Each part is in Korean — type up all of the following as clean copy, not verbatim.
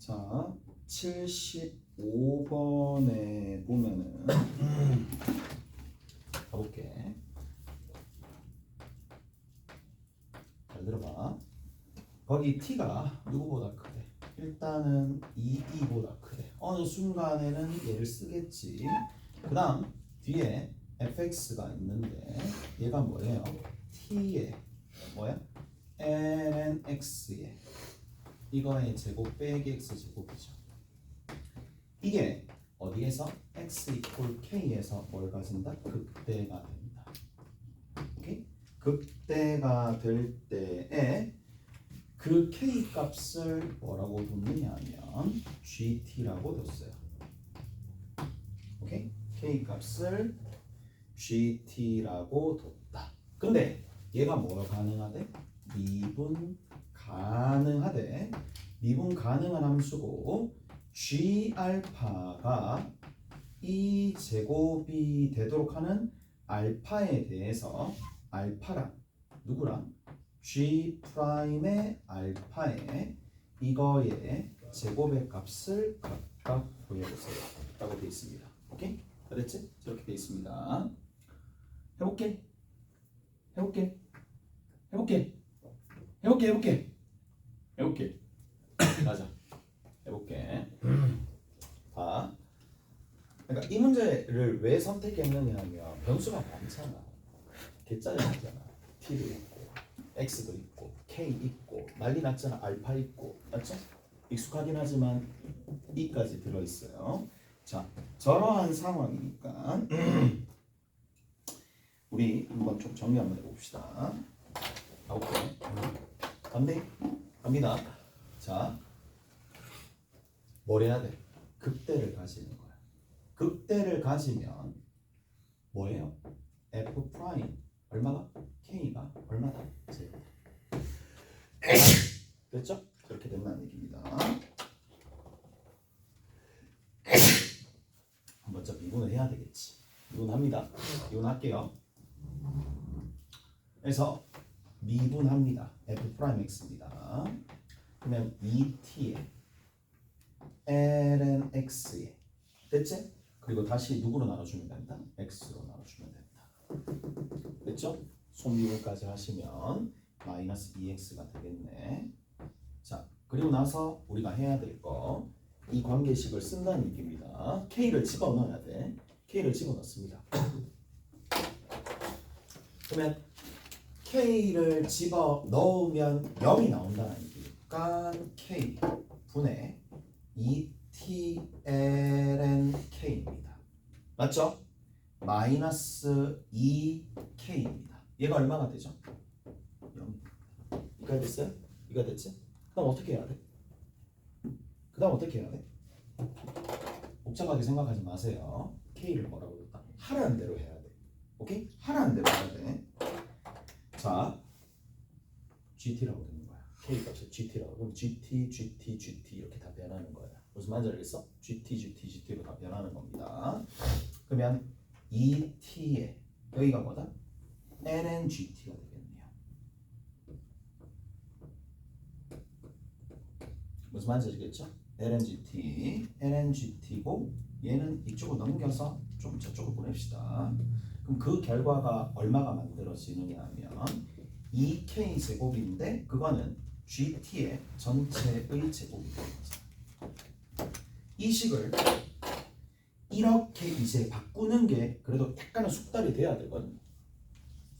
자, 75번에 보면은 가볼게. 잘 들어봐. 거기 t가 누구보다 크대. 일단은 2bo다 크대. 어느 순간에는 얘를 쓰겠지. 그 다음 뒤에 fx가 있는데 얘가 뭐예요? t의 뭐야? ln x의 이거의 제곱 빼기 x 제곱이죠. 이게 어디에서 x 이퀄 k에서 뭘 가진다? 극대가 된다. 오케이? 극대가 될 때에 그 k 값을 뭐라고 뒀느냐 하면 gt라고 뒀어요. 오케이? k 값을 gt라고 뒀다. 근데 얘가 뭐가 가능하대? 미분 가능하대. 미분 가능한 함수고 g 알파가 이 제곱이 되도록 하는 알파에 대해서 알파랑 누구랑? g 프라임의 알파에 이거의 제곱의 값을 각각 보여보세요 라고 되어 있습니다. 오케이? 그랬지? 저렇게 되어 있습니다. 해볼게. 맞아. 해볼게. 봐. 그러니까 이 문제를 왜 선택했느냐 하면 변수가 많잖아. 개짜리잖아. t도 있고 x도 있고 k 있고 난리 났잖아. 알파 있고 맞죠? 익숙하긴 하지만 이까지 들어있어요. 자, 저러한 상황이니까 우리 한번 좀 정리 한번 해봅시다. 오케이. 갑니다. 자, 뭘 해야 돼? 극대를 가지는 거야. 극대를 가지면 뭐예요? f 프라임 얼마가? k가 얼마다? 제곱. 됐죠? 그렇게 된다는 얘기입니다. 먼저 미분을 해야 되겠지. 미분합니다. 미분할게요. 그래서 미분합니다. f 프라임 x입니다. 그러면 2t에 ln x에 됐지? 그리고 다시 누구로 나눠주면 된다? x로 나눠주면 된다. 됐죠? 손미분까지 하시면 마이너스 2x가 되겠네. 자, 그리고 나서 우리가 해야 될 거 이 관계식을 쓴다는 얘기입니다. k를 집어넣어야 돼. k를 집어넣습니다. 그러면 k를 집어넣으면 0이 나온다는 얘기니까 k 분의 2t ln k입니다. 맞죠? 마이너스 2k입니다. 얘가 얼마가 되죠? 0. 이가 됐어요? 이가 됐지? 그럼 어떻게 해야 돼? 복잡하게 생각하지 마세요. k를 뭐라고 뒀다? 하라는 대로 해야 돼. 오케이? 하라는 대로 해야 돼. 자, gt라고 되는 거야. k 값을 gt라고. 그럼 gt 이렇게 다 변하는 거야. 무슨 말인지 알겠어? gt로 다 변하는 겁니다. 그러면 2t에 여기가 뭐다? ln gt가 되겠네요. 무슨 말인지 알겠죠? ln gt고 얘는 이쪽으로 넘겨서 좀 저쪽으로 보냅시다. 그럼 그 결과가 얼마가 만들어지느냐 하면 2k 제곱인데 그거는 gt의 전체의 제곱이 되는 거죠. 이 식을 이렇게 이제 바꾸는 게 그래도 약간은 숙달이 돼야 되거든.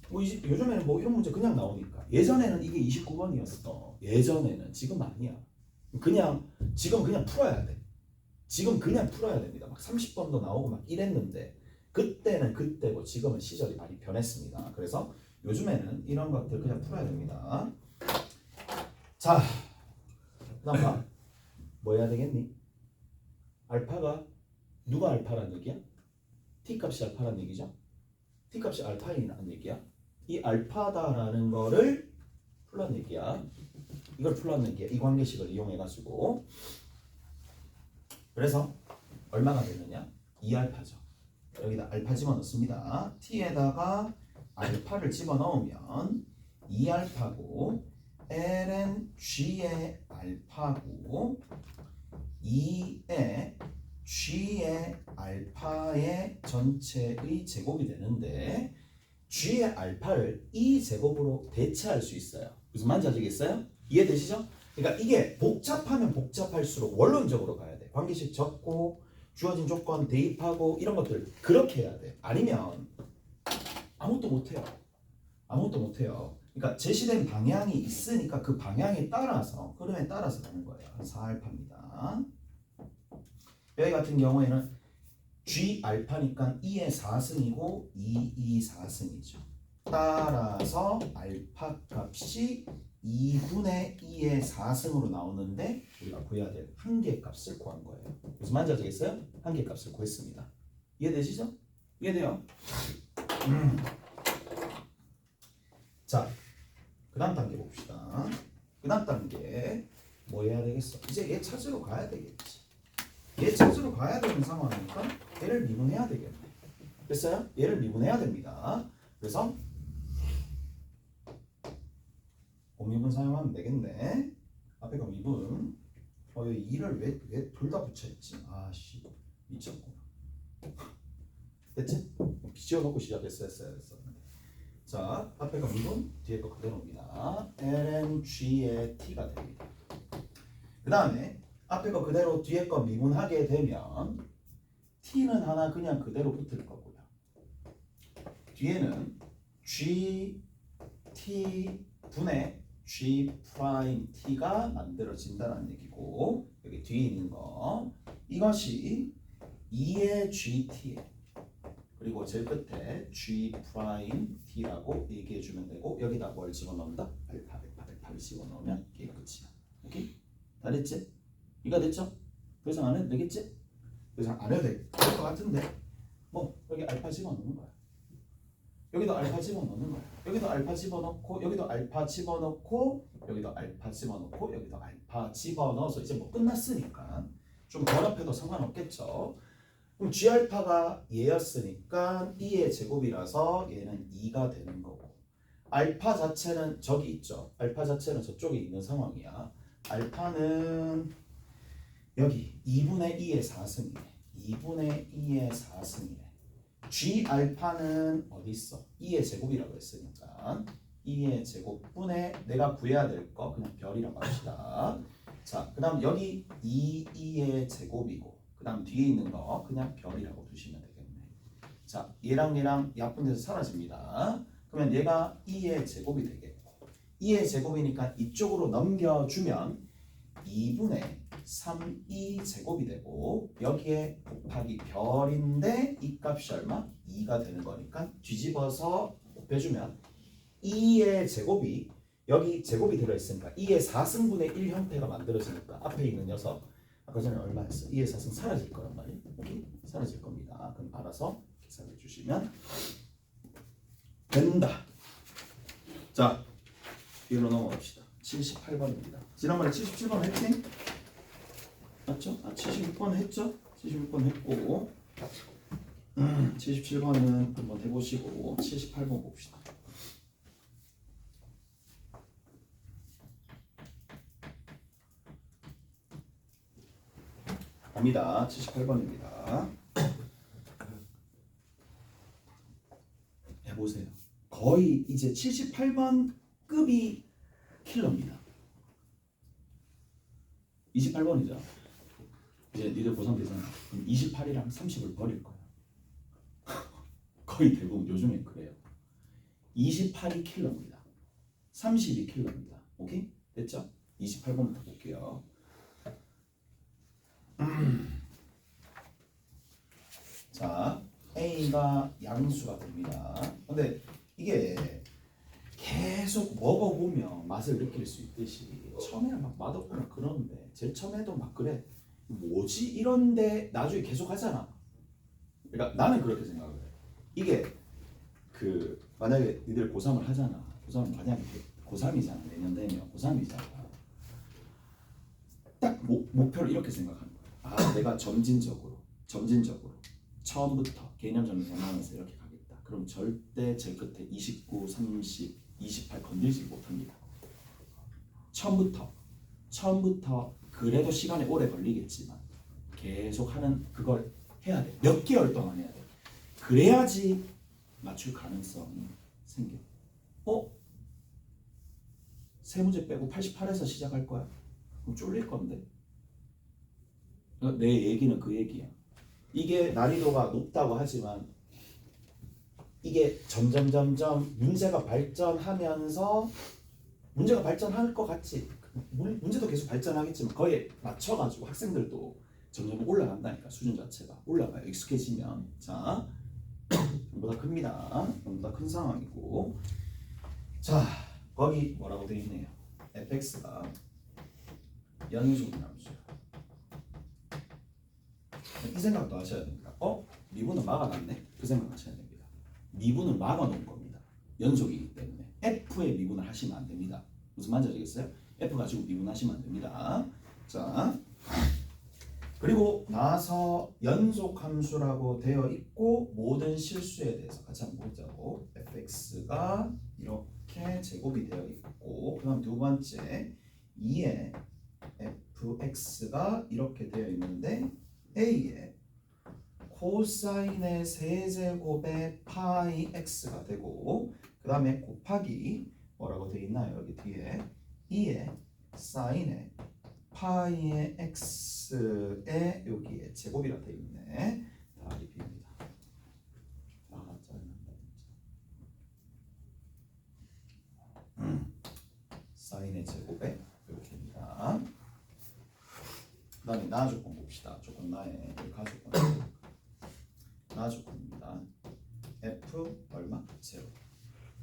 뭐 요즘에는 뭐 이런 문제 그냥 나오니까. 예전에는 이게 29번이었어. 예전에는. 지금 아니야. 지금 그냥 풀어야 돼. 지금 그냥 풀어야 됩니다. 막 30번도 나오고 막 이랬는데 그때는 그때고 지금은 시절이 많이 변했습니다. 그래서 요즘에는 이런 것들 그냥 풀어야 됩니다. 자, 그다음 봐. 뭐 해야 되겠니? 알파가 누가 알파란 얘기야? t 값이 알파란 얘기죠? t 값이 알파이라는 얘기야. 이 알파다라는 거를 풀란 얘기야. 이걸 풀란 얘기야. 이 관계식을 이용해가지고. 그래서 얼마가 되느냐? 2알파죠. 여기다 알파 집어넣습니다. t에다가 알파를 집어넣으면 2알파고 ln g의 알파고 2의 g의 알파의 전체의 제곱이 되는데 g의 알파를 이 제곱으로 대체할 수 있어요. 무슨 말인지 아시겠어요? 이해되시죠? 그러니까 이게 복잡하면 복잡할수록 원론적으로 가야 돼. 관계식 적고 주어진 조건 대입하고 이런 것들 그렇게 해야 돼. 아니면 아무것도 못해요. 아무것도 못해요. 그러니까 제시된 방향이 있으니까 그 방향에 따라서 흐름에 따라서 가는 거예요. 4알파입니다. 여기 같은 경우에는 G 알파니까 2의 4승이고 2 4승이죠. 따라서 알파 값이 2분의 2의 4승으로 나오는데 우리가 구해야 될 한계 값을 구한 거예요. 무슨 말인지 아시겠어요? 한계 값을 구했습니다. 이해되시죠? 이해돼요? 자, 그 다음 단계 봅시다. 그 다음 단계 뭐 해야 되겠어? 이제 얘 찾으러 가야 되겠지. 얘 찾으러 가야 되는 상황이니까 얘를 미분해야 되겠네. 됐어요? 얘를 미분해야 됩니다. 그래서 미분 사용하면 되겠네. 앞에가 미분. 여기 2를 왜 둘 다 붙여있지? 아씨 미쳤구나. 됐지? 지워놓고 시작했어야 했었는데. 자, 앞에가 미분, 뒤에 거 그대로입니다. ln(g의 t가 됩니다. 그 다음에 앞에 거 그대로 뒤에 거 미분하게 되면 t는 하나 그냥 그대로 붙을 거고요. 뒤에는 g t 분의 g 프라임 t가 만들어진다는 얘기고 여기 뒤에 있는 거 이것이 2의 gt 그리고 제일 끝에 g 프라임 t라고 얘기해 주면 되고 여기다 뭘 집어넣는다? 알파를 집어넣으면 이게 끝이야. 오케이? 다 됐지? 이거 됐죠? 더 이상 안 해도 되겠지? 더 이상 안 해도 될 것 같은데 뭐 여기 알파 집어넣는 거야. 여기도 알파 집어넣는 거야. 여기도 알파 집어넣고 여기도 알파 집어넣고 여기도 알파 집어넣고 여기도 알파 집어넣어서 이제 뭐 끝났으니까 좀 번역해도 상관없겠죠. 그럼 G알파가 얘였으니까 2의 제곱이라서 얘는 2가 되는 거고 알파 자체는 저기 있죠. 알파 자체는 저쪽에 있는 상황이야. 알파는 여기 2분의 2의 4승이네. 2분의 2의 4승이네. G 알파는 어디 있어? 2의 제곱이라고 했으니까 2의 제곱분의 내가 구해야 될 거 그냥 별이라고 합시다. 자, 그 다음 여기 2의 제곱이고 그 다음 뒤에 있는 거 그냥 별이라고 두시면 되겠네. 자, 얘랑 약분돼서 사라집니다. 그러면 얘가 2의 제곱이 되겠고 2의 제곱이니까 이쪽으로 넘겨주면 2분의 3이 제곱이 되고 여기에 곱하기 별인데 이 값이 얼마? 2가 되는 거니까 뒤집어서 곱해주면 2의 제곱이 여기 제곱이 들어있으니까 2의 4승분의 1 형태가 만들어지니까 앞에 있는 녀석 아까 전에 얼마였어? 2의 4승 사라질 거란 말이에요. 여기 사라질 겁니다. 그럼 알아서 계산해 주시면 된다. 자, 뒤로 넘어갑시다. 78번입니다. 지난번에 77번 했지? 맞죠? 76번 했죠? 76번 했고 77번은 한번 해보시고 78번 봅시다. 갑니다. 78번입니다. 해보세요. 거의 이제 78번 급이 킬러입니다. 28번이죠. 이제 니들 고3 되잖아. 그럼 28이랑 30을 버릴 거야. 거의 대부분 요즘엔 그래요. 28이 킬러입니다. 30이 킬러입니다. 오케이? 됐죠? 28번부터 볼게요. 자, A가 양수가 됩니다. 근데 이게 계속 먹어보면 맛을 느낄 수 있듯이 처음에는 막 맛없고 막 그러는데 제일 처음에도 막 그래 뭐지 이런데 나중에 계속 하잖아. 그러니까 나는 그렇게 생각을 해. 이게 그 만약에 니들 고3을 하잖아. 고3 만약에 고3이잖아. 내년 되면 고3이잖아. 딱 목표를 이렇게 생각하는 거야. 아 내가 점진적으로 처음부터 개념 정리하면서 이렇게 가겠다. 그럼 절대 제 끝에 29, 30, 28 건들지 못합니다. 처음부터 그 그래도 시간이 오래 걸리겠지만 계속 하는 그걸 해야 돼. 몇 개월 동안 해야 돼. 그래야지 맞출 가능성이 생겨. 세 문제 빼고 88에서 시작할 거야. 그럼 쫄릴 건데. 내 얘기는 그 얘기야. 이게 난이도가 높다고 하지만 이게 점점 문제가 발전하면서 문제가 발전할 것 같지. 문제도 계속 발전하겠지만 거기에 맞춰가지고 학생들도 점점 올라간다니까. 수준 자체가 올라가요. 익숙해지면. 자, 전부 다 큽니다. 전부 다 큰 상황이고. 자, 거기 뭐라고 되어 있네요. fx가 연속함수야. 이 생각도 하셔야 됩니다. 미분은 막아놨네. 그 생각하셔야 됩니다. 미분을 막아놓은 겁니다. 연속이기 때문에 f의 미분을 하시면 안 됩니다. 무슨 말인지 알겠어요? f 가지고 미분하시면 안 됩니다. 자, 그리고 나서 연속함수라고 되어 있고 모든 실수에 대해서 같이 한번 보자고. fx가 이렇게 제곱이 되어 있고, 그다음 두 번째 2에 fx가 이렇게 되어 있는데 a에 코사인의 세제곱의 파이 x가 되고, 그 다음에 곱하기 뭐라고 되어 있나요? 여기 뒤에 2의 사인의 파이의 x의 여기에 제곱이라 되어 있네. 답이 B입니다. 사인의 제곱에 이렇게입니다. 그 다음에 나 조건 봅시다. 조건 나의 가조건. 나 조건입니다. f 얼마? 0.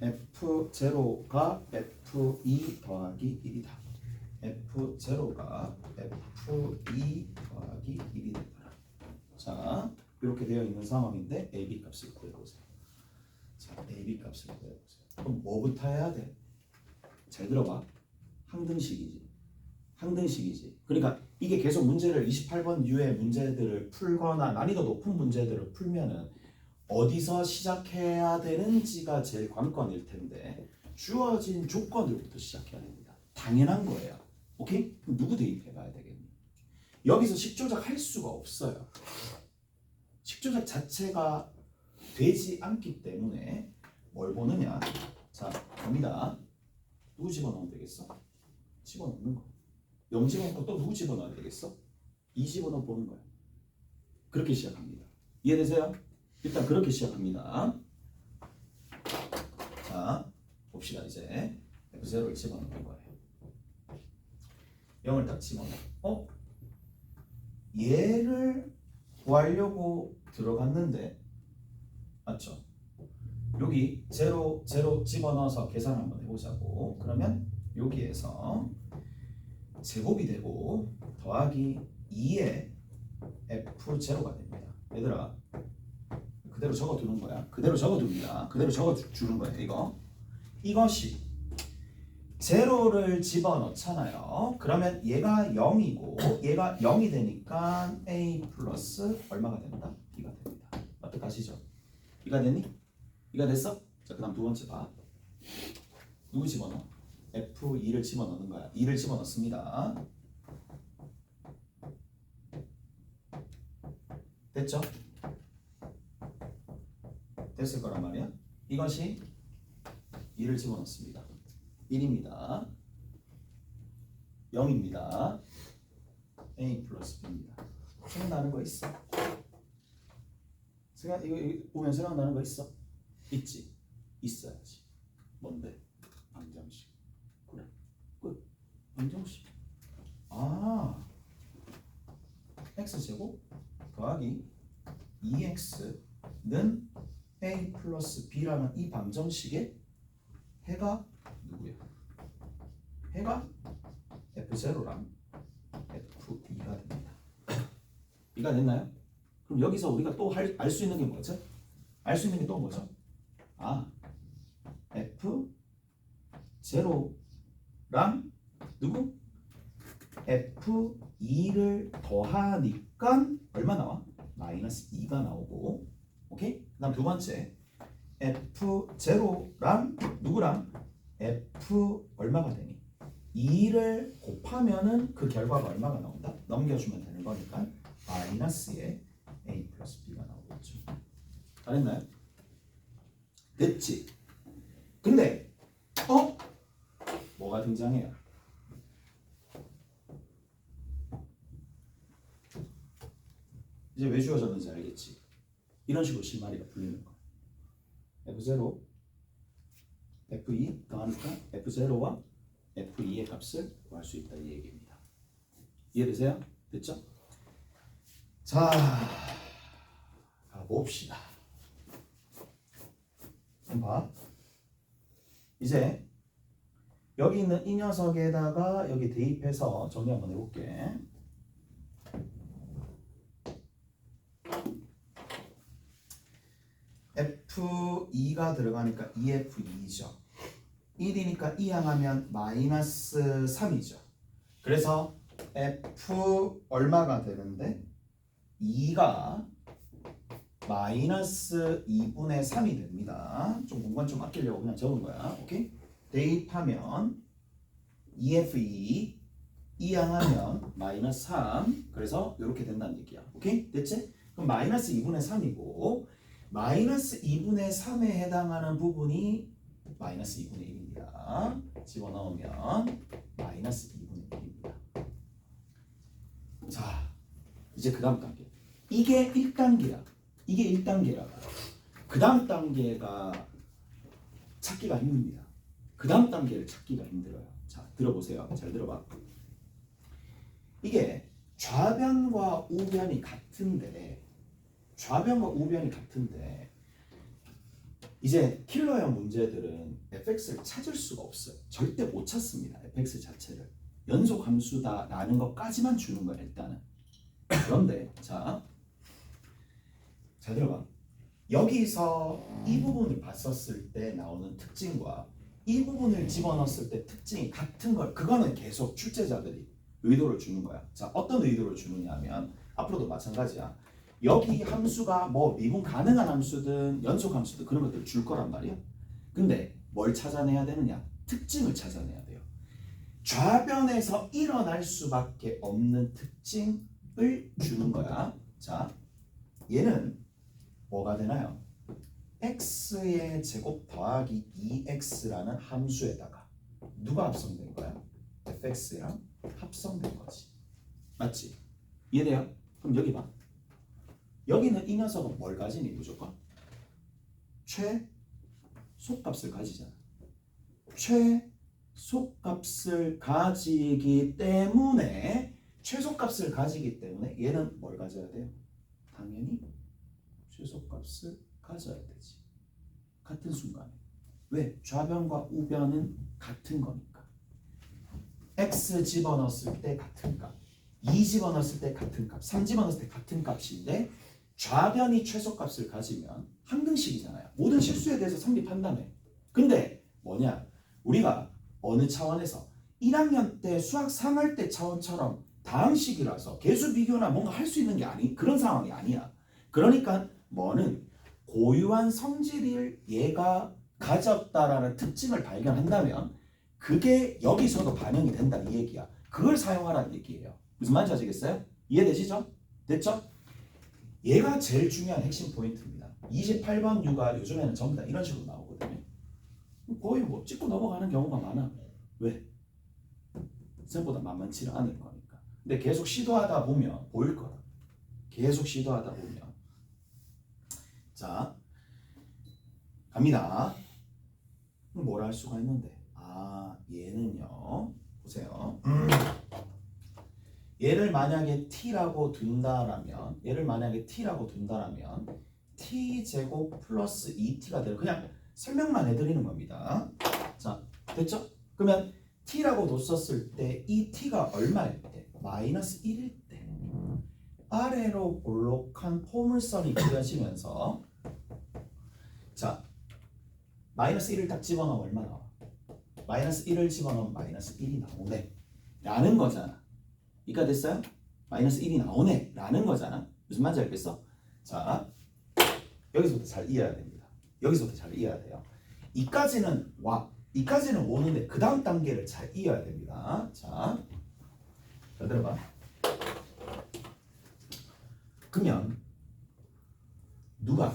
f0가 f2 더하기 1이다. f0가 f2 더하기 1이 된다. 자, 이렇게 되어 있는 상황인데 ab 값을 구해보세요. 자, ab 값을 구해보세요. 그럼 뭐부터 해야 돼? 잘 들어봐. 항등식이지. 그러니까 이게 계속 문제를 28번 유의 문제들을 풀거나 난이도 높은 문제들을 풀면은 어디서 시작해야 되는지가 제일 관건일 텐데 주어진 조건들부터 시작해야 됩니다. 당연한 거예요. 오케이? 그럼 누구 대입해 봐야 되겠니? 여기서 식조작 할 수가 없어요. 식조작 자체가 되지 않기 때문에 뭘 보느냐? 자, 갑니다. 누구 집어넣으면 되겠어? 집어넣는 거. 0 집어넣고 또 누구 집어넣어야 되겠어? 2 집어넣어 보는 거야. 그렇게 시작합니다. 이해되세요? 일단 그렇게 시작합니다. 자, 봅시다. 이제 F0를 집어넣는 거예요. 0을 딱 집어넣어. 얘를 구하려고 들어갔는데 맞죠? 여기 0, 0 집어넣어서 계산 한번 해보자고. 그러면 여기에서 제곱이 되고 더하기 2의 f0가 됩니다. 얘들아, 그대로 적어두는 거야. 그대로 적어둡니다. 그대로 적어주는 거예요. 이것이 제로를 집어넣잖아요. 그러면 얘가 0이고 얘가 0이 되니까 a 플러스 얼마가 된다? b가 됩니다. 어떡하시죠? b가 됐니? b가 됐어? 자, 그 다음 두 번째 봐. 누구 집어넣어? f2를 집어넣는 거야. 2를 집어넣습니다. 됐죠? 됐을 거란 말이야. 이것이 2를 집어넣습니다. 1입니다. 0입니다. a 플러스 b입니다. 생각나는 거 있어? 이거 보면 생각나는 거 있어? 있지? 있어야지. 뭔데? 방정식. 그래. 끝. 방정식. x제곱 더하기 2x는 a 플러스 b라는 이 방정식의 해가 누구야? 해가 f0랑 f2가 됩니다. 이가 됐나요? 그럼 여기서 우리가 또 알 수 있는 게 뭐죠? 알 수 있는 게 또 뭐죠? f0랑 누구? f2를 더하니까 얼마 나와? 마이너스 2가 나오고, 오케이? 그 다음 두 번째 f0랑 누구랑 f 얼마가 되니? 2를 곱하면은 그 결과가 얼마가 나온다? 넘겨주면 되는 거니까 마이너스에 a 플러스 b가 나오겠죠. 알았나요? 됐지? 근데 뭐가 등장해요? 이제 왜 주어졌는지 알겠지? 이런 식으로 실마리가 풀리는 거야. F0, F2 더하니까 F0와 F2의 값을 구할 수 있다 이 얘기입니다. 이해되세요? 됐죠? 자, 가봅시다. 봐. 이제 여기 있는 이 녀석에다가 여기 대입해서 정리 한번 해볼게. F2가 들어가니까 2F2죠. 1이니까 2 항하면 마이너스 3이죠. 그래서 F 얼마가 되는데 2가 마이너스 2분의 3이 됩니다. 좀 공간 좀 아끼려고 그냥 적은 거야. 오케이? 대입하면 2F2 2 항하면 마이너스 3 그래서 이렇게 된다는 얘기야. 오케이? 됐지? 그럼 마이너스 2분의 3이고 마이너스 2분의 3에 해당하는 부분이 마이너스 2분의 1입니다. 집어넣으면 마이너스 2분의 1입니다. 자, 이제 그 다음 단계. 이게 1단계야. 이게 1단계라고. 그 다음 단계가 찾기가 힘듭니다. 그 다음 단계를 찾기가 힘들어요. 자, 들어보세요. 잘 들어봐. 이게 좌변과 우변이 같은데 이제 킬러형 문제들은 fx를 찾을 수가 없어요. 절대 못 찾습니다. fx 자체를. 연속 함수다라는 것까지만 주는 거야 일단은. 그런데 자, 잘 들어봐. 여기서 이 부분을 봤었을 때 나오는 특징과 이 부분을 집어넣었을 때 특징이 같은 걸 그거는 계속 출제자들이 의도를 주는 거야. 자, 어떤 의도를 주느냐 하면 앞으로도 마찬가지야. 여기 함수가 뭐 미분 가능한 함수든 연속 함수든 그런 것들을 줄 거란 말이야. 근데 뭘 찾아내야 되느냐? 특징을 찾아내야 돼요. 좌변에서 일어날 수밖에 없는 특징을 주는 거야. 자, 얘는 뭐가 되나요? x의 제곱 더하기 2x라는 함수에다가 누가 합성된 거야? fx랑 합성된 거지. 맞지? 이해돼요? 그럼 여기 봐. 여기는 이 녀석은 뭘 가지니 무조건? 최소값을 가지잖아. 최소값을 가지기 때문에 얘는 뭘 가져야 돼요? 당연히 최소값을 가져야 되지. 같은 순간에. 왜? 좌변과 우변은 같은 거니까. x 집어넣었을 때 같은 값, 2 집어넣었을 때 같은 값, 3 집어넣었을 때 같은 값인데 좌변이 최소값을 가지면 항등식이잖아요. 모든 실수에 대해서 성립한다며. 근데 뭐냐? 우리가 어느 차원에서 1학년 때 수학 3할 때 차원처럼 다항식이라서 계수 비교나 뭔가 할 수 있는 게 그런 상황이 아니야. 그러니까 뭐는 고유한 성질을 얘가 가졌다라는 특징을 발견한다면 그게 여기서도 반영이 된다 이 얘기야. 그걸 사용하라는 얘기예요. 무슨 말인지 아시겠어요? 이해되시죠? 됐죠? 얘가 제일 중요한 핵심 포인트입니다. 28번 유가 요즘에는 전부 다 이런 식으로 나오거든요. 거의 뭐 찍고 넘어가는 경우가 많아. 왜? 생각보다 만만치는 않을 거니까. 근데 계속 시도하다 보면 보일 거라. 계속 시도하다 보면. 자, 갑니다. 뭐라 할 수가 있는데. 얘는요. 보세요. 얘를 만약에 t라고 둔다라면 t제곱 플러스 2t가 되는 그냥 설명만 해드리는 겁니다. 자, 됐죠? 그러면 t라고 뒀었을 때 이 t가 얼마일 때? 마이너스 1일 때 아래로 볼록한 포물선이 그려지면서 자, 마이너스 1을 딱 집어넣으면 얼마 나와? 마이너스 1을 집어넣으면 마이너스 1이 나오네 라는 거잖아. 이까 됐어요? 마이너스 1이 나오네 라는 거잖아. 무슨 말인지 알겠어? 자, 여기서부터 잘 이해해야 됩니다. 여기서부터 잘 이해해야 돼요. 이까지는 와. 이까지는 오는데 그 다음 단계를 잘 이어야 됩니다. 자, 잘 들어봐. 그러면 누가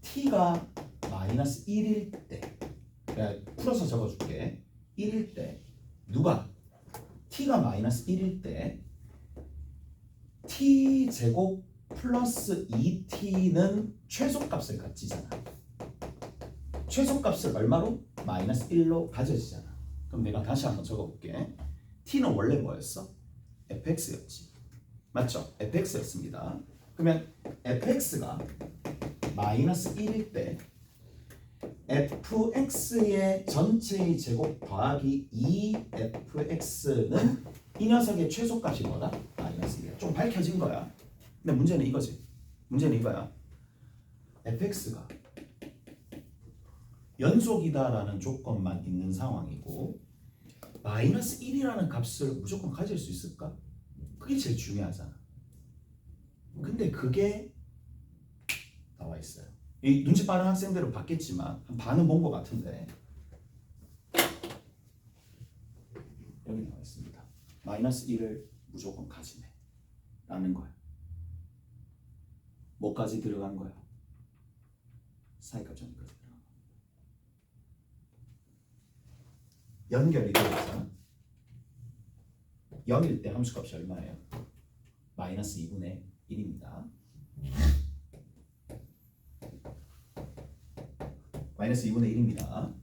t가 마이너스 1일 때, 내가 풀어서 적어줄게. 1일 때 누가 t가 마이너스 1일 때 t제곱 플러스 2t는 최소값을 가지잖아. 최소값을 얼마로? 마이너스 1로 가져지잖아. 그럼 내가 다시 한번 적어볼게. t는 원래 뭐였어? fx였지. 맞죠? fx였습니다. 그러면 fx가 마이너스 1일 때 fx의 전체의 제곱 더하기 2fx는 이 녀석의 최소값이 뭐다? 마이너스 1이야. 좀 밝혀진 거야. 근데 문제는 이거지. 문제는 이거야. fx가 연속이다라는 조건만 있는 상황이고 마이너스 1이라는 값을 무조건 가질 수 있을까? 그게 제일 중요하잖아. 근데 그게 나와 있어요. 이 눈치 빠른 학생들은 봤겠지만 한 반은 본 것 같은데 여기 나와 있습니다. 마이너스 1을 무조건 가지네 라는 거야. 뭐까지 들어간 거야? 사이값 정리까지 들어간 거야. 연결이 되어있잖아. 0일 때 함수값이 얼마예요? 마이너스 2분의 1입니다. 마이너스 2분의 1입니다.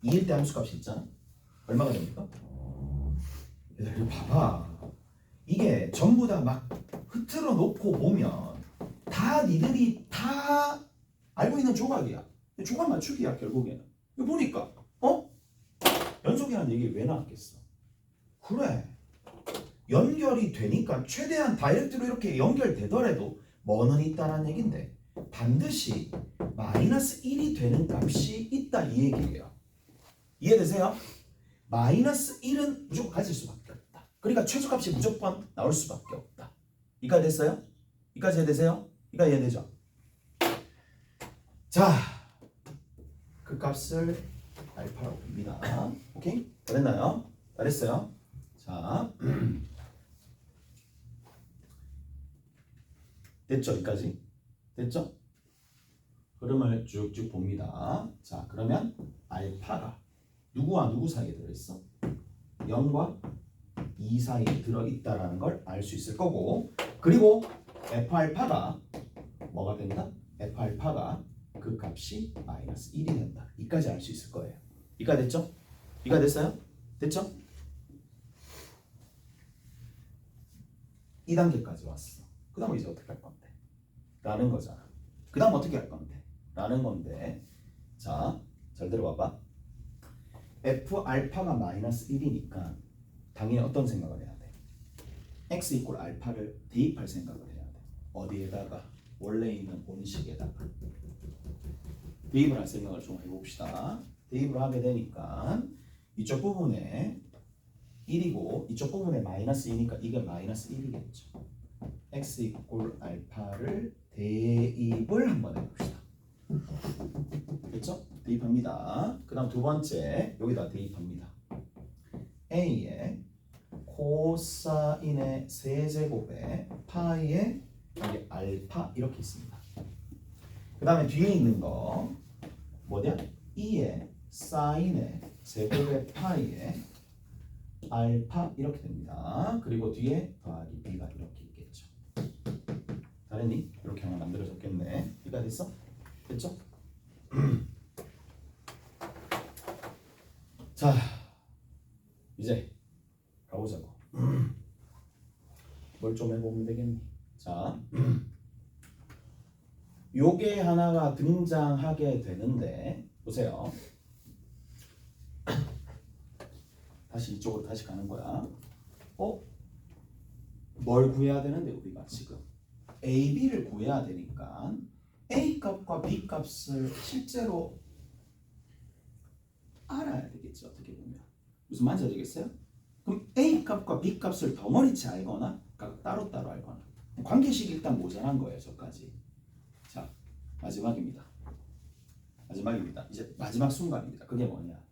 2일 때 함수값이 있잖아. 얼마가 됩니까? 이거 봐봐. 이게 전부 다 막 흐트러 놓고 보면 다 니들이 다 알고 있는 조각이야. 조각 맞추기야 결국에는. 이거 보니까 연속이라는 얘기 왜 나왔겠어? 그래. 연결이 되니까 최대한 다이렉트로 이렇게 연결되더라도 뭐는 있다라는 얘긴데 반드시 마이너스 1이 되는 값이 있다 이 얘기예요. 이해되세요? 마이너스 1은 무조건 가질 수밖에 없다. 그러니까 최소값이 무조건 나올 수밖에 없다. 이까 됐어요? 이까지 이해되세요? 이까 이해되죠? 자, 그 값을 알파라고 봅니다. 오케이? 잘했나요? 잘했어요? 자, 됐죠? 여기까지? 됐죠? 흐름을 쭉쭉 봅니다. 자, 그러면 알파가 누구와 누구 사이에 들어있어? 0과 2 사이에 들어있다라는 걸 알 수 있을 거고, 그리고 F알파가 뭐가 된다? F알파가 그 값이 마이너스 1이 된다. 이까지 알 수 있을 거예요. 이까 됐죠? 이까 됐어요? 됐죠? 2단계까지 왔어. 그 다음 이제 어떻게 할 건데? 라는 거잖아. 그 다음 어떻게 할 건데? 라는 건데, 자, 잘 들어봐봐. F 알파가 마이너스 1이니까 당연히 어떤 생각을 해야 돼? X 이꼴 알파를 대입할 생각을 해야 돼. 어디에다가? 원래 있는 온식에다가 대입을 할 생각을 좀 해봅시다. 대입을 하게 되니까 이쪽 부분에 1이고 이쪽 부분에 마이너스 2니까 이게 마이너스 1이겠죠. X 이꼴 알파를 대입을 한번 해봅시다. 됐죠? 대입합니다. 그 다음 두 번째 여기다 대입합니다. A에 코사인의 세제곱에 파이의 여기 알파 이렇게 있습니다. 그 다음에 뒤에 있는 거 뭐냐? 2의 사인의 제곱의 파이의 알파 이렇게 됩니다. 그리고 뒤에 더하기 b가 이렇게 있겠죠. 다르니? 이렇게 하나 만들어졌겠네. 이가 됐어? 됐죠? 자, 이제 가보자고. 뭘 좀 해보면 되겠니? 자, 요게 하나가 등장하게 되는데 보세요. 다시 이쪽으로 다시 가는 거야. 뭘 구해야 되는데 우리가 지금 A, B를 구해야 되니까 A 값과 B 값을 실제로 알아야 되겠지. 어떻게 보면 무슨 말인지 알겠어요? 그럼 A 값과 B 값을 덩어리치 알거나 각각 따로따로 알거나 관계식 일단 모자란 거예요. 저까지. 자, 마지막입니다. 마지막입니다. 이제 마지막 순간입니다. 그게 뭐냐?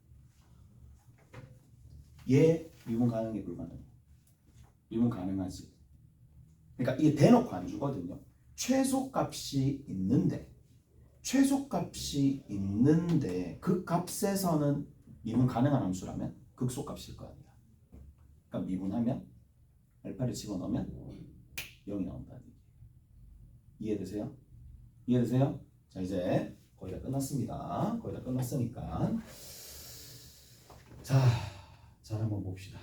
얘 미분 가능해 불가능해? 미분 가능하지. 그러니까 이게 대놓고 안 주거든요. 최소값이 있는데 그 값에서는 미분 가능한 함수라면 극소값일 거 아니야. 그러니까 미분하면 알파를 집어넣으면 0이 나온다는 얘기. 이해되세요? 이해되세요? 자, 이제 거의 다 끝났습니다. 거의 다 끝났으니까 자 한번 봅시다.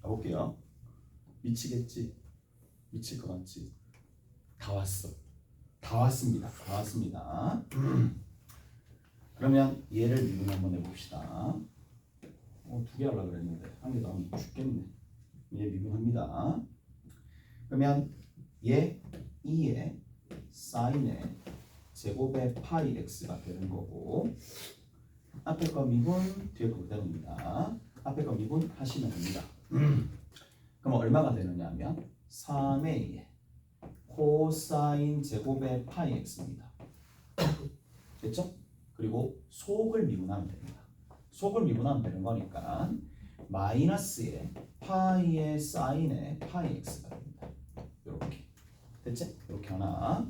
가볼게요. 미치겠지? 미칠 것 같지? 다 왔어. 다 왔습니다. 그러면 얘를 미분 한번 해봅시다. 2개 하려고 그랬는데 한 개 나오면 죽겠네. 얘 미분합니다. 그러면 얘 2의 사인의 제곱의 파이 x가 되는 거고, 앞에 거 미분, 뒤에 거 그대로입니다. 앞에 거 미분 하시면 됩니다. 그럼 얼마가 되느냐 하면 3의 코사인 제곱의 파이 x입니다. 됐죠? 그리고 속을 미분하면 됩니다. 속을 미분하면 되는 거니까 마이너스의 파이의 사인의 파이 x가 됩니다. 이렇게 됐지? 이렇게 하나.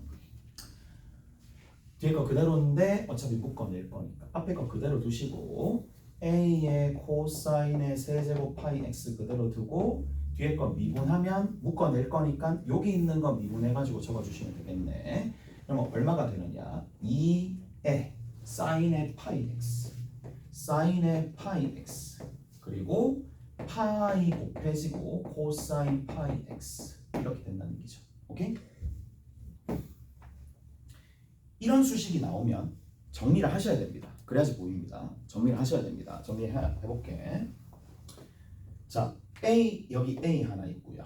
뒤에 거 그대로인데 어차피 묶어낼 거니까 앞에 거 그대로 두시고 a의 코사인의 세제곱 파이 x 그대로 두고 뒤에 거 미분하면 묶어낼 거니까 여기 있는 거 미분해가지고 적어주시면 되겠네. 그러면 얼마가 되느냐? 2의 사인의 파이 x 그리고 파이 곱해지고 코사인 파이 x 이렇게 된다는 얘기죠. 오케이? 이런 수식이 나오면 정리를 하셔야 됩니다. 그래야지 보입니다. 정리를 하셔야 됩니다. 정리해볼게. 자, A, 여기 A 하나 있고요.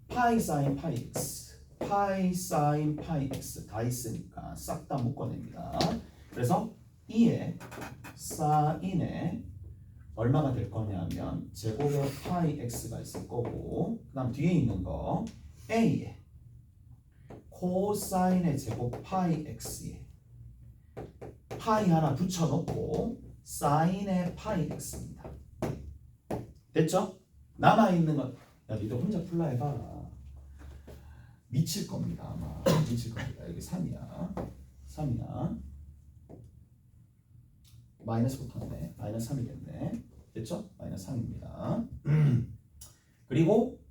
파이 사인 파이 x, 파이 사인 파이 x 다 있으니까 싹 다 묶어냅니다. 그래서 2의 사인에 얼마가 될 거냐면 제곱의 파이 x가 있을 거고, 그 다음 뒤에 있는 거 A에 코사인의 제곱 파이 x에 파이 하나 붙여놓고 사인의 파이 x입니다. 됐죠? 남아있는 건 야, 니들 혼자 풀라 해봐라. 미칠 겁니다. 아마 미칠 겁니다. 여기 3이야. 마이너스 붙었네. 마이너스 3이겠네. 됐죠? 마이너스 3입니다. 그리고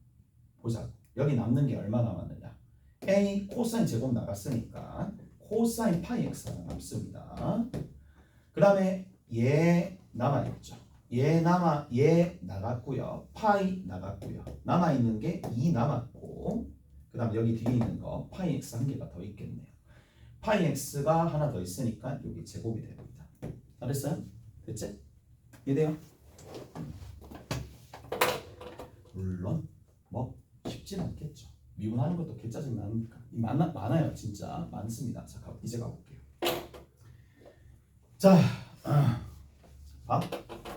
보자. 여기 남는 게 얼마 남았느냐? A 코사인 제곱 나갔으니까 코사인 파이 x가 남습니다. 그 다음에 얘 남아있죠. 얘 나갔고요. 파이 나갔고요. 남아있는 게 2 남았고, 그 다음 여기 뒤에 있는 거 파이 x 한 개가 더 있겠네요. 파이 x가 하나 더 있으니까 여기 제곱이 됩니다. 잘했어요? 됐지? 이해돼요? 물론 뭐 쉽진 않겠죠. 미분하는 것도 개짜증 나니까 많아요. 진짜 많습니다. 자, 이제 가볼게요. 자, 봐.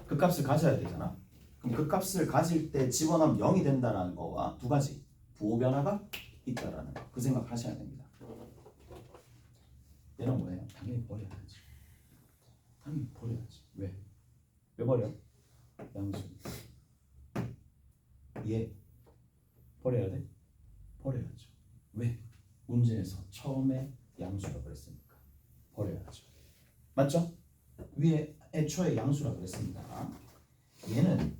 그 값을 가져야 되잖아. 그럼 그 값을 가질 때 집어넣으면 0이 된다는 거와 두 가지 부호 변화가 있다라는 거. 그 생각 하셔야 됩니다. 얘는 뭐예요? 당연히 버려야지. 왜? 왜 버려? 양수. 얘 버려야 돼? 버려야죠. 왜? 문제에서 처음에 양수라 그랬으니까 버려야죠. 맞죠? 위에 애초에 양수라 그랬습니다. 얘는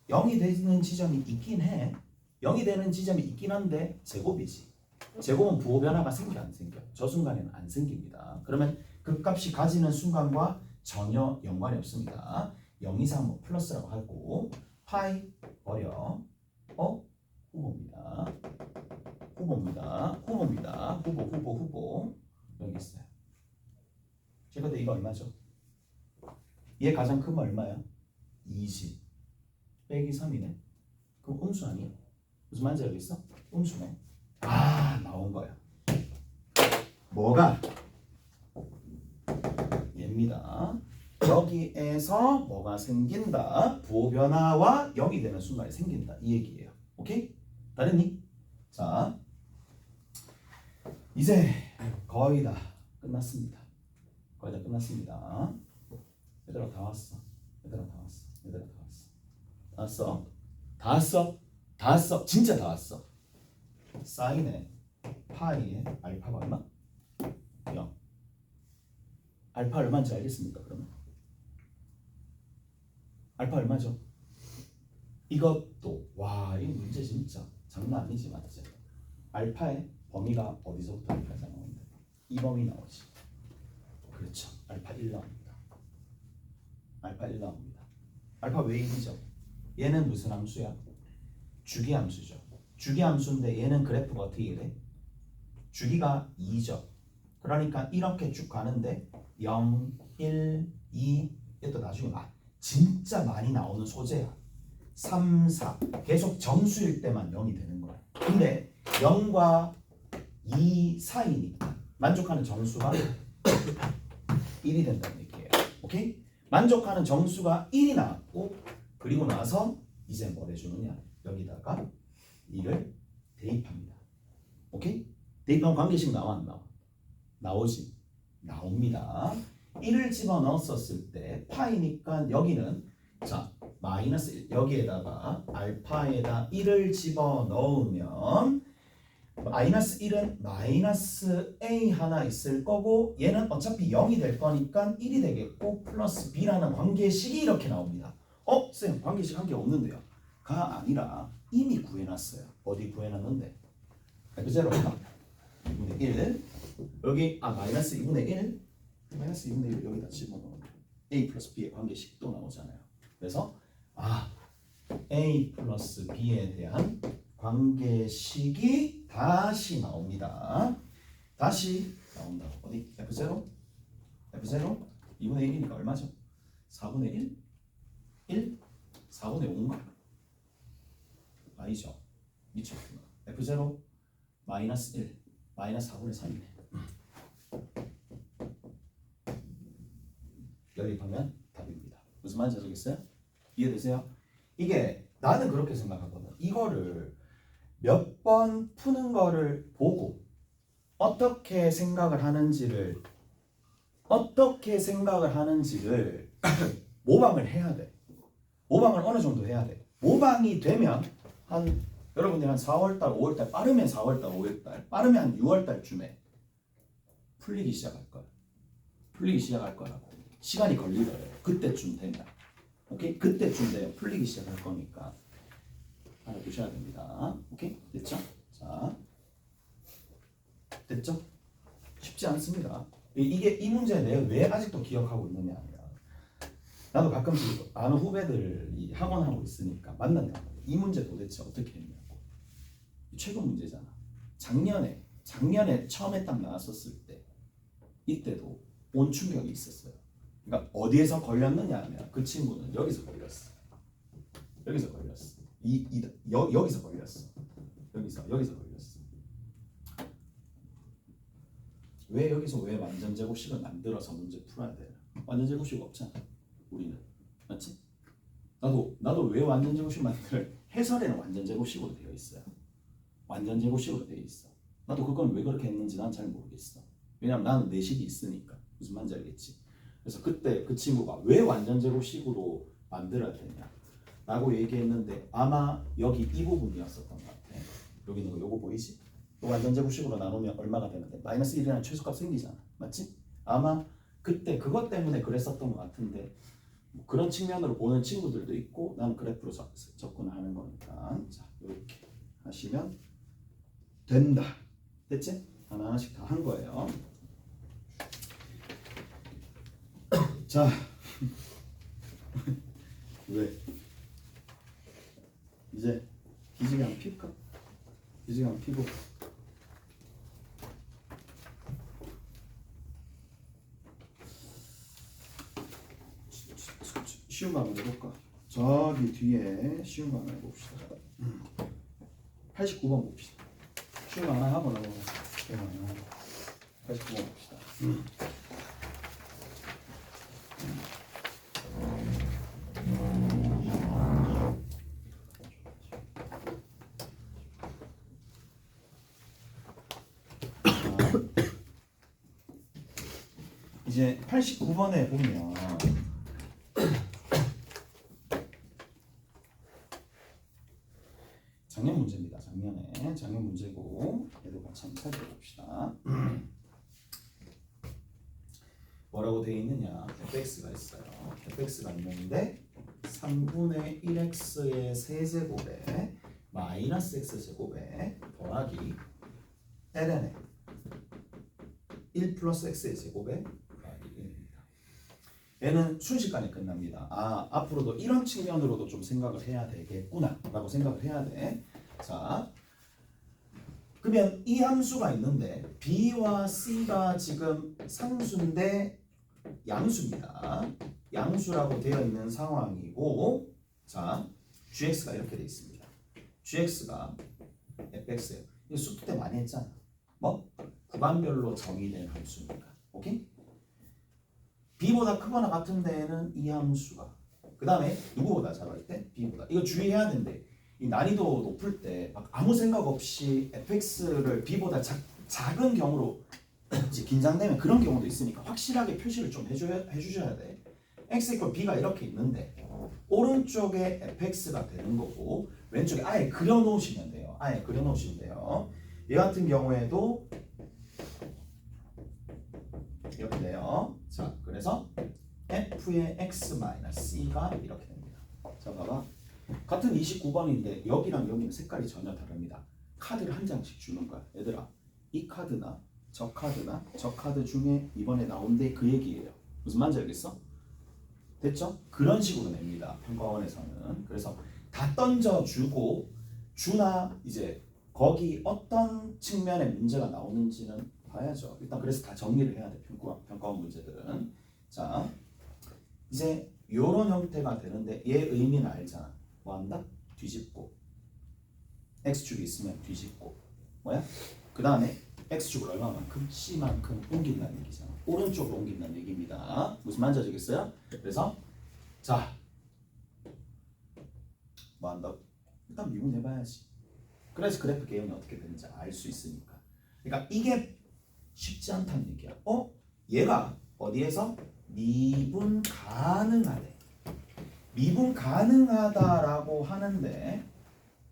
0이 되는 지점이 있긴 해. 0이 되는 지점이 있긴 한데 제곱이지. 제곱은 부호 변화가 생겨 안 생겨? 저 순간에는 안 생깁니다. 그러면 그 값이 가지는 순간과 전혀 연관이 없습니다. 0 이상 뭐 플러스라고 하고 파이 버려. 후보입니다. 후보 여기 있어요. 제가 이거 얼마죠? 얘 가장 큰 거 얼마야? 20 빼기 3이네. 그럼 음수 아니야? 무슨 말인지 알겠어? 음수네. 나온 거야. 뭐가? 얘입니다. 여기에서 뭐가 생긴다? 부호 변화와 0이 되는 순간에 생긴다. 이 얘기예요. 오케이? 다르니? 자, 이제 거의 다 끝났습니다. 얘들아 다 왔어. 왔어? 다 왔어? 다 왔어? 진짜 다 왔어. 사인에 파이에 알파가 얼마? 0. 알파 얼마인지 알겠습니까? 그러면 알파 얼마죠? 이것도 와, 이 문제 진짜 장난 아니지, 맞지? 알파의 범위가 어디서부터 어디까지 나오는데? 이 범위 나오지. 그렇죠. 알파 1 나옵니다. 알파 1 나옵니다. 알파 왜 1이죠? 얘는 무슨 함수야? 주기함수죠. 주기함수인데 얘는 그래프가 어떻게 돼? 주기가 2죠. 그러니까 이렇게 쭉 가는데 0, 1, 2 이것도 나중에 진짜 많이 나오는 소재야. 3, 4 계속 정수일 때만 0이 되는 거야. 근데 0과 2 사이니까 만족하는 정수가 1이 된다는 얘기예요. 오케이? 만족하는 정수가 1이 나왔고 그리고 나서 이제 뭘 해주느냐? 여기다가 2를 대입합니다. 오케이? 대입하면 관계식 나와 안 나와? 나오지. 나옵니다. 1을 집어넣었을 때 파이니까 여기는 자 마이너스 1 여기에다가 알파에다 1을 집어넣으면 마이너스 1은 마이너스 a 하나 있을 거고 얘는 어차피 0이 될 거니까 1이 되겠고 플러스 b라는 관계식이 이렇게 나옵니다. 쌤 관계식 한 게 없는데요. 가 아니라 이미 구해놨어요. 어디 구해놨는데? F0가 2분의 1 여기 마이너스 2분의 1 마이너스 2분의 1 여기다 집어넣으면 a 플러스 b의 관계식이 또 나오잖아요. 그래서 a 플러스 b에 대한 관계식이 다시 나옵니다. 다시 나온다. 어디? F0? F0? 2분의 1이니까 얼마죠? 4분의 1? 1? 4분의 5인가? 아니죠. 미쳤구나. F0 마이너스 1 마이너스 4분의 3이네. 연립하면 답입니다. 무슨 말인지 아시겠어요? 이해되세요? 이게 나는 그렇게 생각하거든. 이거를 몇 번 푸는 거를 보고 어떻게 생각을 하는지를 모방을 해야 돼. 모방을 어느 정도 해야 돼. 모방이 되면 여러분들 한 4월달, 5월달 빠르면 4월달, 5월달 빠르면 한 6월달쯤에 풀리기 시작할 거라고. 시간이 걸리더래요. 그때쯤 되면. 오케이? 그때쯤 되면 풀리기 시작할 거니까 알아두셔야 됩니다. 오케이? 됐죠? 자, 됐죠? 쉽지 않습니다. 이 문제 내가 왜 아직도 기억하고 있느냐 하면 나도 가끔씩 아는 후배들이 학원 하고 있으니까 만난단 말이야. 이 문제 도대체 어떻게 했냐고. 최근 문제잖아. 작년에 처음에 딱 나왔었을 때 이때도 온 충격이 있었어요. 그러니까 어디에서 걸렸느냐 하면 그 친구는 여기서 걸렸어. 여기서 걸렸어. 여기서 걸렸어. 여기서 걸렸어. 왜 여기서 왜 완전 제곱식을 만들어서 문제 풀어야 돼? 완전 제곱식 없잖아. 우리는 맞지? 나도 왜 완전 제곱식 만들어? 해설에는 완전 제곱식으로 되어 있어요. 완전 제곱식으로 되어 있어. 나도 그건 왜 그렇게 했는지 난 잘 모르겠어. 왜냐면 나는 내식이 있으니까. 무슨 말인지 알겠지? 그래서 그때 그 친구가 왜 완전 제곱식으로 만들어야 되냐 라고 얘기했는데 아마 여기 이 부분이었었던 것 같아. 여기 있는 거 요거 보이지? 완전 제곱식으로 나누면 얼마가 되는데 마이너스 1이라는 최소값 생기잖아. 맞지? 아마 그때 그것 때문에 그랬었던 것 같은데 뭐 그런 측면으로 보는 친구들도 있고 나는 그래프로 접근하는 거니까 자 이렇게 하시면 된다. 됐지? 하나씩 다 한 거예요. 자, 왜? 이제 기지개 한번 필까? 기지개 한번 피고 쉬운 거 한번 해볼까? 저기 뒤에 쉬운 거 하나 해봅시다. 89번 봅시다. 쉬운 거 하나 하고 넘어가서 89번 봅시다. 이제 89번에 보면 문제고 얘도 같이 한번 살펴봅시다. 뭐라고 되어 있느냐? fx가 있어요. fx가 있는데 3분의 1x의 세제곱에 마이너스 x제곱에 더하기 ln의 1 플러스 x의 제곱에 더하기 1입니다. 얘는 순식간에 끝납니다. 아, 앞으로도 이런 측면으로도 좀 생각을 해야 되겠구나 라고 생각을 해야 돼. 자, 그러면 이 함수가 있는데 b와 c가 지금 상수인데 양수입니다. 양수라고 되어 있는 상황이고, 자, gx가 이렇게 되어 있습니다. gx가 fx예요. 이거 수투 때 많이 했잖아. 뭐? 구간별로 정의된 함수니까. 오케이? b보다 크거나 같은 데에는 이 함수가, 그 다음에 누구보다 작을 때 b보다. 이거 주의해야 되는데 이 난이도 높을 때 막 아무 생각 없이 fx를 b보다 작은 경우로 이제 긴장되면 그런 경우도 있으니까 확실하게 표시를 좀 해주셔야 돼. x 이퀄 b가 이렇게 있는데 오른쪽에 fx가 되는 거고 왼쪽에 아예 그려놓으시면 돼요. 아예 그려놓으시면 돼요. 얘 같은 경우에도 이렇게 돼요. 자, 그래서 f의 x-c가 이렇게 됩니다. 자, 봐봐. 같은 29번인데 여기랑 여기는 색깔이 전혀 다릅니다. 카드를 한 장씩 주는 거야. 얘들아, 이 카드나 저 카드 중에 이번에 나온데 그 얘기예요. 무슨 말인지 알겠어? 됐죠? 그런 식으로 냅니다. 평가원에서는. 그래서 다 던져주고 주나 이제 거기 어떤 측면의 문제가 나오는지는 봐야죠. 일단 그래서 다 정리를 해야 돼. 평가원 문제들은. 자, 이제 요런 형태가 되는데 얘 의미는 알잖아. 뭐 한다? 뒤집고 x축이 있으면 뒤집고 뭐야? 그 다음에 x축을 얼마만큼? c만큼 옮긴다는 얘기잖아. 오른쪽으로 옮긴다는 얘기입니다. 무슨 말인지 아시겠어요? 그래서 자, 뭐 한다? 일단 미분해봐야지. 그래서 그래프 개형이 어떻게 되는지 알 수 있으니까. 그러니까 이게 쉽지 않다는 얘기야. 얘가 어디에서? 미분 가능하대. 미분 가능하다라고 하는데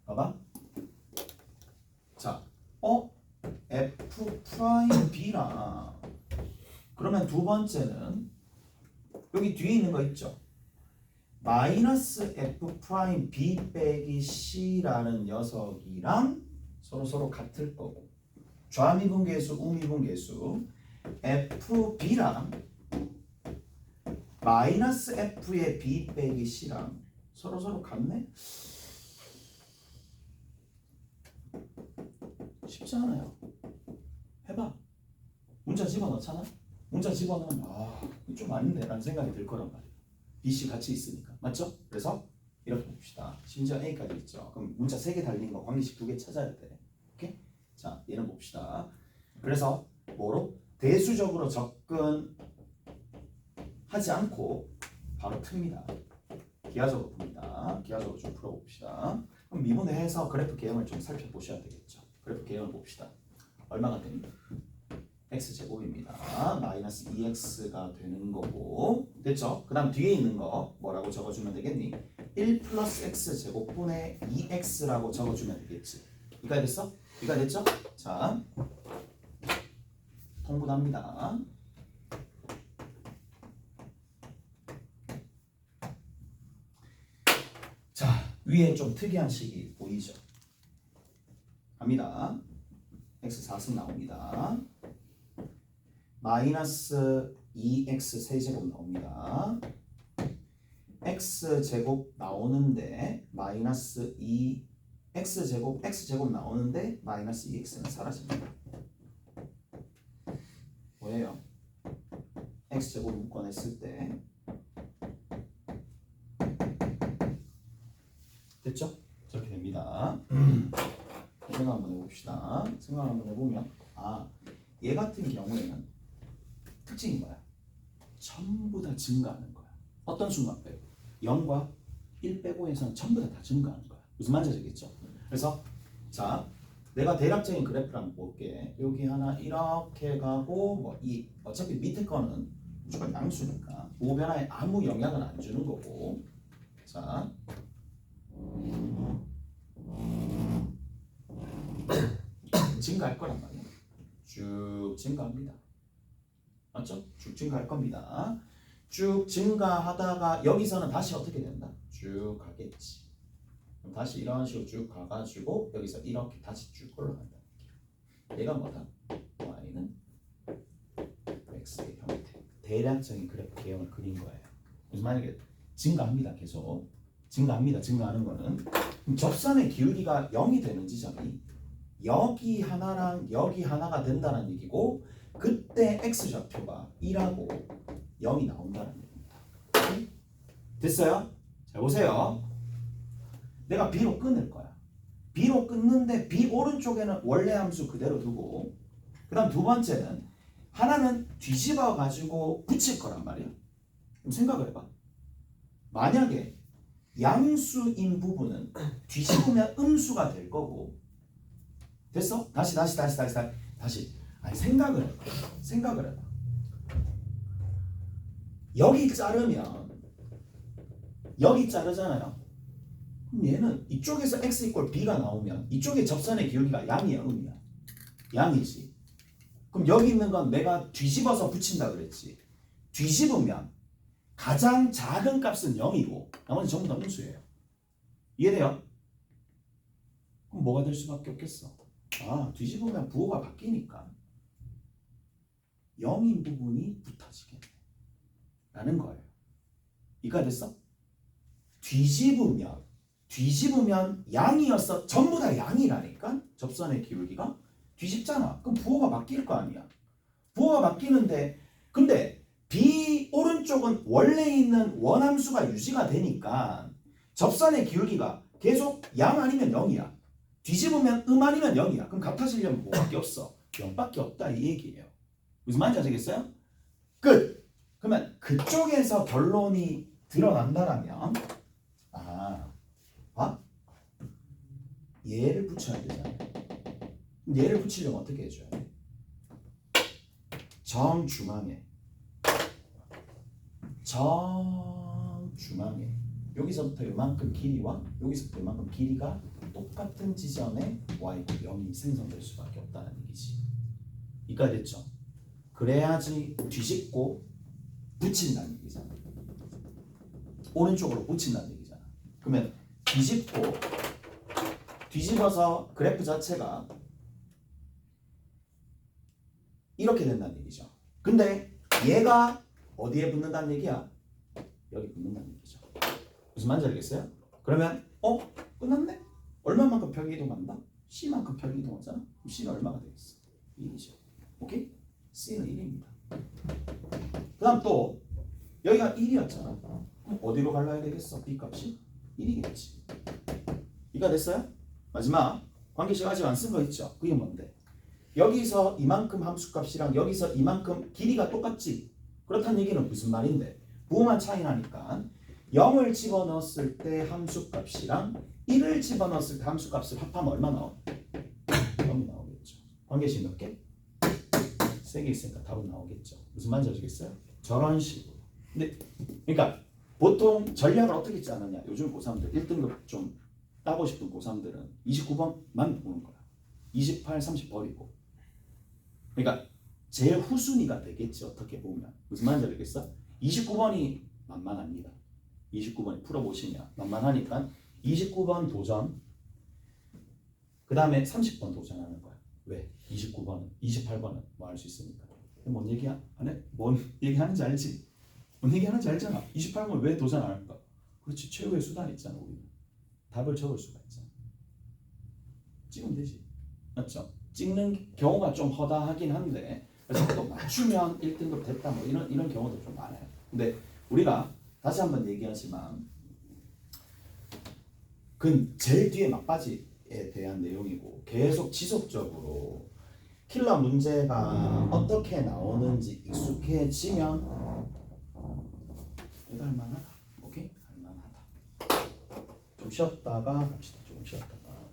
봐봐. 자, f 프라임 b라. 그러면 두 번째는 여기 뒤에 있는 거 있죠? 마이너스 f 프라임 b 빼기 c라는 녀석이랑 서로 같을 거고, 좌미분계수, 우미분계수 fb랑 마이너스 f의 b 빼기 c랑 서로 같네? 쉽지 않아요. 해봐. 문자 집어넣잖아? 문자 집어넣으면 좀 아닌데 라는 생각이 들 거란 말이야. B, C 같이 있으니까. 맞죠? 그래서 이렇게 봅시다. 심지어 A까지 있죠. 그럼 문자 3개 달린 거 관계식 2개 찾아야 돼. 오케이? 자, 얘는 봅시다. 그래서 뭐로? 대수적으로 접근하지 않고 바로 틉니다. 기하적으로 풉니다. 기하적으로 좀 풀어봅시다. 그럼 미분해서 그래프 개형을 좀 살펴보셔야 되겠죠. 그래프 개형을 봅시다. 얼마가 됩니까? x제곱입니다. 마이너스 2x가 되는 거고, 됐죠? 그 다음 뒤에 있는 거 뭐라고 적어주면 되겠니? 1 플러스 x제곱분의 2x라고 적어주면 되겠지. 이가 됐어? 이가 됐죠? 자, 통분합니다. 자, 위에 좀 특이한 식이 보이죠? 갑니다. x 4승 나옵니다. 마이너스 2x 세제곱 나옵니다. x제곱 나오는데 마이너스 2 x제곱 나오는데 마이너스 2x는 사라집니다. 뭐예요? x제곱 묶어냈을 때 됐죠? 저렇게 됩니다. 생각 한번 해봅시다. 생각 한번 해보면 얘 같은 경우에는 특징이 뭐야? 전부 다 증가하는 거야. 어떤 수만 빼고 0과 1 빼고 해서는 전부 다 증가하는 거야. 무슨 말인지 알겠죠? 그래서 자, 내가 대략적인 그래프를 한번 볼게. 여기 하나 이렇게 가고 뭐 이 어차피 밑에 거는 무조건 양수니까 우변화에 아무 영향을 안 주는 거고, 자 증가할 거란 말이야. 쭉 증가합니다. 맞죠? 쭉 증가할 겁니다. 쭉 증가하다가 여기서는 다시 어떻게 된다? 쭉 가겠지. 그럼 다시 이런 식으로 쭉 가가지고 여기서 이렇게 다시 쭉 올라간다. 얘가 뭐다? y는 x의 형태. 대략적인 그래프 개형을 그린 거예요. 그래서 만약에 증가합니다. 계속 증가합니다. 증가하는 거는 그럼 접선의 기울기가 0이 되는 지점이 여기 하나랑 여기 하나가 된다는 얘기고 그때 x좌표가 1하고 0이 나온다는 얘기입니다. 됐어요? 자 보세요. 내가 b로 끊을 거야. b로 끊는데 b 오른쪽에는 원래 함수 그대로 두고 그 다음 두 번째는 하나는 뒤집어 가지고 붙일 거란 말이야. 그럼 생각을 해봐. 만약에 양수인 부분은 뒤집으면 음수가 될 거고 됐어? 다시 아니 생각을 해봐. 여기 자르면 여기 자르잖아요. 그럼 얘는 이쪽에서 x 이꼴 b가 나오면 이쪽에 접선의 기울기가 양이야 음이야? 양이지. 그럼 여기 있는 건 내가 뒤집어서 붙인다 그랬지. 뒤집으면 가장 작은 값은 0이고 나머지 전부 다 음수예요. 이해돼요? 그럼 뭐가 될 수밖에 없겠어? 아, 뒤집으면 부호가 바뀌니까 0인 부분이 붙어지겠네 라는 거예요. 이해가 됐어? 뒤집으면 양이었어. 전부 다 양이라니까? 접선의 기울기가 뒤집잖아. 그럼 부호가 바뀔 거 아니야. 부호가 바뀌는데 근데 b 오른쪽은 원래 있는 원함수가 유지가 되니까 접선의 기울기가 계속 양 아니면 0이야. 뒤집으면 아니면 0이야. 그럼 같아지려면 뭐밖에 없어? 0밖에 없다 이 얘기예요. 무슨 말인지 아시겠어요? 끝! 그러면 그쪽에서 결론이 드러난다라면 얘를 붙여야 되잖아. 얘를 붙이려면 어떻게 해줘야 돼? 정중앙에 여기서부터 이만큼 길이와 여기서부터 이만큼 길이가 똑같은 지점에 y가 0이 생성될 수밖에 없다는 얘기지. 이까 됐죠? 그래야지 뒤집고 붙인다는 얘기잖아. 오른쪽으로 붙인다는 얘기잖아. 그러면 뒤집어서 그래프 자체가 이렇게 된다는 얘기죠. 근데 얘가 어디에 붙는다는 얘기야? 여기 붙는다는 얘기죠. 무슨 말인지 알겠어요? 그러면 끝났네? 얼마만큼 별 이동한다? C만큼 별 이동하잖아? 그럼 C는 얼마가 되겠어? 1이죠. 오케이? C는 1입니다. 그 다음 또 여기가 1이었잖아. 그럼 어디로 갈라야 되겠어? B 값이 1이겠지. 이가 됐어요? 마지막 관계식 아직 안 쓴 거 있죠? 그게 뭔데? 여기서 이만큼 함수값이랑 여기서 이만큼 길이가 똑같지? 그렇다는 얘기는 무슨 말인데? 부호만 차이 나니까 0을 집어넣었을 때 함수값이랑 1을 집어넣었을 때 함수값을 합하면 얼마 나와? 0이 나오겠죠. 관계식 몇 개? 3개 있으니까 답은 나오겠죠. 무슨 말인지 아시겠어요? 저런 식으로. 근데 그러니까 보통 전략을 어떻게 짜느냐? 요즘 고3들 1등급 좀 따고 싶은 고3들은 29번만 보는 거야. 28, 30 버리고. 그러니까 제일 후순위가 되겠지 어떻게 보면. 무슨 말인지 알겠어? 29번이 만만합니다. 29번이 풀어보시면 만만하니까 29번 도전 그 다음에 30번 도전하는 거야. 왜? 29번은 28번은 뭐 할 수 있으니까. 뭔 얘기야? 안 해? 뭔 얘기하는지 알지? 뭔 얘기하는지 알잖아. 28번 왜 도전 안 할까? 그렇지. 최후의 수단이 있잖아. 우리는 답을 적을 수가 있잖아. 찍으면 되지. 맞죠? 찍는 경우가 좀 허다하긴 한데 그래서 또 맞추면 1등급 됐다 뭐 이런 경우도 좀 많아요. 근데 우리가 다시 한번 얘기하지만 그건 제일 뒤에 막바지에 대한 내용이고 계속 지속적으로 킬러 문제가 어떻게 나오는지 익숙해지면 할만하다. 오케이? 할만하다. 좀 쉬었다가 갑시다. 좀 쉬었다가